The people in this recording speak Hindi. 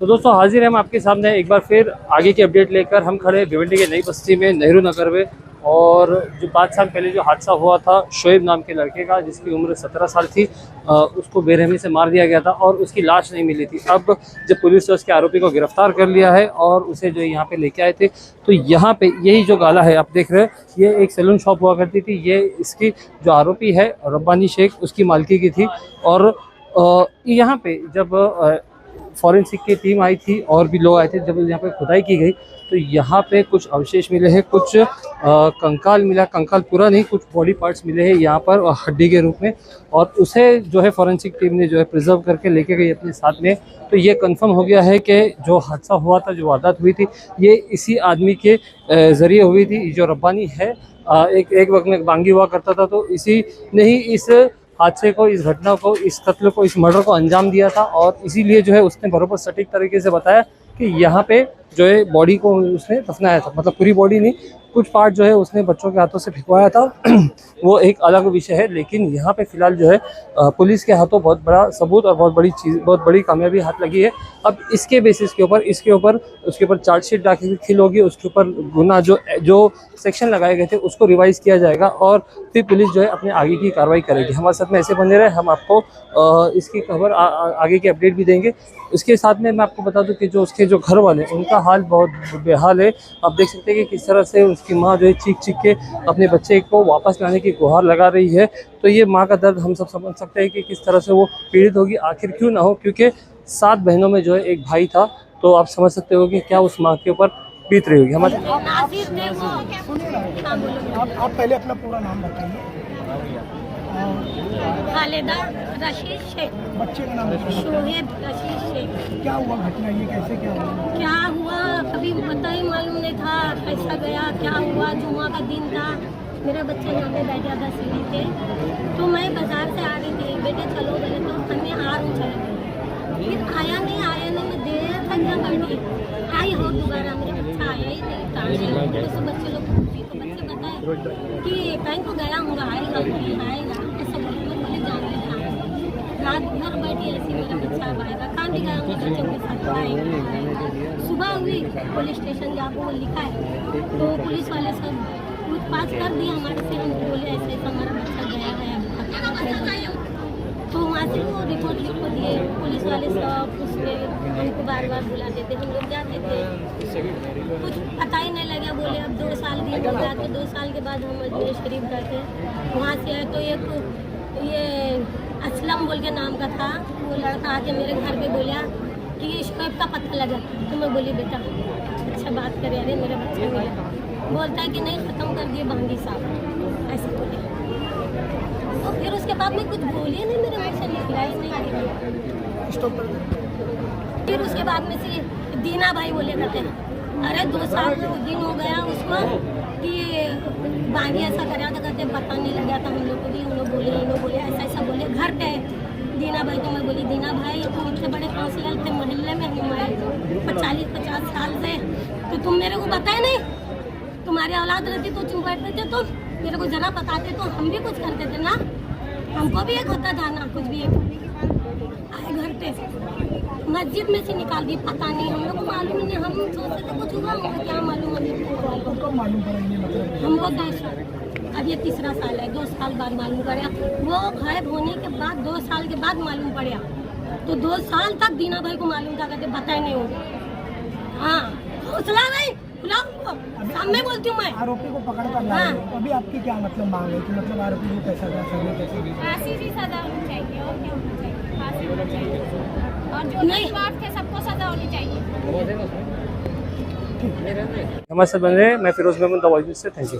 तो दोस्तों हाजिर हैं हम आपके सामने एक बार फिर आगे की अपडेट लेकर। हम खड़े भिवंडी के नई बस्ती में नेहरू नगर में, और जो 5 साल पहले जो हादसा हुआ था शोएब नाम के लड़के का जिसकी उम्र 17 साल थी, उसको बेरहमी से मार दिया गया था और उसकी लाश नहीं मिली थी। अब जब पुलिस ने उसके आरोपी को गिरफ्तार कर लिया है और उसे जो यहाँ पे लेके आए थे, तो यहाँ पे यही जो गाला है आप देख रहे हैं, ये एक सैलून शॉप हुआ करती थी। ये इसकी जो आरोपी है रब्बानी शेख, उसकी मालकी की थी। और यहाँ पे जब फॉरेंसिक की टीम आई थी और भी लोग आए थे, जब यहाँ पे खुदाई की गई तो यहाँ पे कुछ अवशेष मिले हैं, कुछ कंकाल मिला, कंकाल पूरा नहीं, कुछ बॉडी पार्ट्स मिले हैं यहाँ पर हड्डी के रूप में। और उसे जो है फॉरेंसिक टीम ने जो है प्रिजर्व करके लेके गई अपने साथ में। तो ये कंफर्म हो गया है कि जो हादसा हुआ था, जो वारदात हुई थी, ये इसी आदमी के ज़रिए हुई थी। जो रब्बानी है एक वक्त में बांगी हुआ करता था, तो इसी ने ही इस हादसे को, इस घटना को, इस कत्ल को, इस मर्डर को अंजाम दिया था। और इसीलिए जो है उसने बराबर सटीक तरीके से बताया कि यहाँ पे जो है बॉडी को उसने दफनाया था। मतलब पूरी बॉडी नहीं, कुछ पार्ट जो है उसने बच्चों के हाथों से फिकवाया था वो एक अलग विषय है। लेकिन यहाँ पे फिलहाल जो है पुलिस के हाथों बहुत बड़ा सबूत और बहुत बड़ी चीज़, बहुत बड़ी कामयाबी हाथ लगी है। अब इसके बेसिस के ऊपर उसके ऊपर चार्जशीट दाखिल होगी, उसके ऊपर गुना जो सेक्शन लगाए गए थे उसको रिवाइज किया जाएगा और फिर पुलिस जो है अपने आगे की कार्रवाई करेगी। हमारे साथ में ऐसे बने रहे, हम आपको इसकी खबर आगे की अपडेट भी देंगे। इसके साथ में मैं आपको बता दूं कि जो उसके जो घर वाले, उनका हाल बहुत बेहाल है। आप देख सकते हैं कि किस तरह से उसकी माँ जो है चीख के अपने बच्चे को वापस लाने की गुहार लगा रही है। तो ये माँ का दर्द हम सब समझ सकते हैं कि किस तरह से वो पीड़ित होगी। आखिर क्यों ना हो, क्योंकि 7 बहनों में जो है एक भाई था। तो आप समझ सकते हो कि क्या उस माँ के ऊपर बीत रही होगी। हमारे आप पहले अपना पूरा नाम बताइए। खालिदा रशीद शेख। बच्चे का नाम शोएब रशीद शेख। क्या हुआ घटना, ये कैसे क्या हुआ? कभी पता ही मालूम नहीं था, कैसा गया, क्या हुआ। जुम्मा का दिन था, मेरा बच्चा यहाँ पे बैठा था सीढ़ी पे, तो मैं बाजार से आ रही थी, बेटे चलो बोले तो हमें आ रहा चले गए। फिर आया नहीं, मैं देर तक यहाँ बैठी, आई हो दोबारा, मेरा बच्चा आया ही नहीं। तो बच्चे लोग तो बच्चे बताए कि कहीं तो गया हूँ, आएगा ऐसा बोले जान लेता। रात भर बैठी ऐसी, मेरा बच्चा आएगा, कहाँ भी गया हूँ बच्चों के साथ आएगा। सुबह हुई, पुलिस स्टेशन जाकर वो लिखा है, तो पुलिस वाले सब पूछताछ कर दिया हमारे से। हम बोले ऐसे हमारा बच्चा गया है, तो वहाँ से वो रिपोर्ट लिखो दिए। पुलिस वाले सब उसके हमको बार बार बुलाते थे, हम लोग जाते थे, कुछ पता ही नहीं लगा। बोले अब 2 साल दिन हो गया, तो 2 साल के बाद हम अजमेर शरीफ गए थे। वहाँ से आए तो ये असलम बोल के नाम का था, वो लड़का आके मेरे घर पे बोला कि ये शोएब का पता लगा। तो मैं बोली बेटा अच्छा बात करे, अरे मेरा बच्चा मिला। बोलता है कि नहीं ख़त्म कर दिए बांगी साहब, ऐसे बोले। तो फिर उसके बाद में कुछ बोली नहीं, मेरे मुँह से निकला ही नहीं। फिर उसके बाद में से दीना भाई बोले करते हैं, अरे 2 साल दिन हो गया उसको कि बांगी ऐसा करा था, कहते पता नहीं लगा था हम लोग को भी। हम लोग बोले ऐसा बोले घर पे दीना भाई को। मैं बोली दीना भाई तुम इतने बड़े काउंसिलर थे मोहल्ले में, हम 40-50 साल से, तो तुम मेरे को बताए नहीं? तुम्हारी औलाद रहती तो चुप बैठते थे, तो मेरे को जरा बताते तो हम भी कुछ करते थे ना। हमको भी एक होता था ना, कुछ भी एक आए घर पे मस्जिद में से निकाल दी, पता नहीं, हम लोग को मालूम नहीं। हम सोचते थे कुछ हुआ, हमको क्या मालूम हमको 2 साल, अब ये 3रा साल है, 2 साल बाद मालूम पड़ा। वो गायब होने के बाद 2 साल के बाद मालूम पड़ा। तो 2 साल तक दीना भाई को मालूम था, कहते बताए नहीं होगा। हाँ हौसला नहीं, सामने बोलती हूँ मैं। आरोपी को पकड़ कर लाए, अभी आपकी क्या मतलब मांग है कि मतलब आरोपी को कैसा फांसी की सजा होनी चाहिए और क्या होना चाहिए, फांसी होनी चाहिए, और जो निर्दोष थे सबको सजा होनी चाहिए। हमारे साथ बन रहे हैं, मैं फिरोज मेमन द वॉइस से, थैंक यू।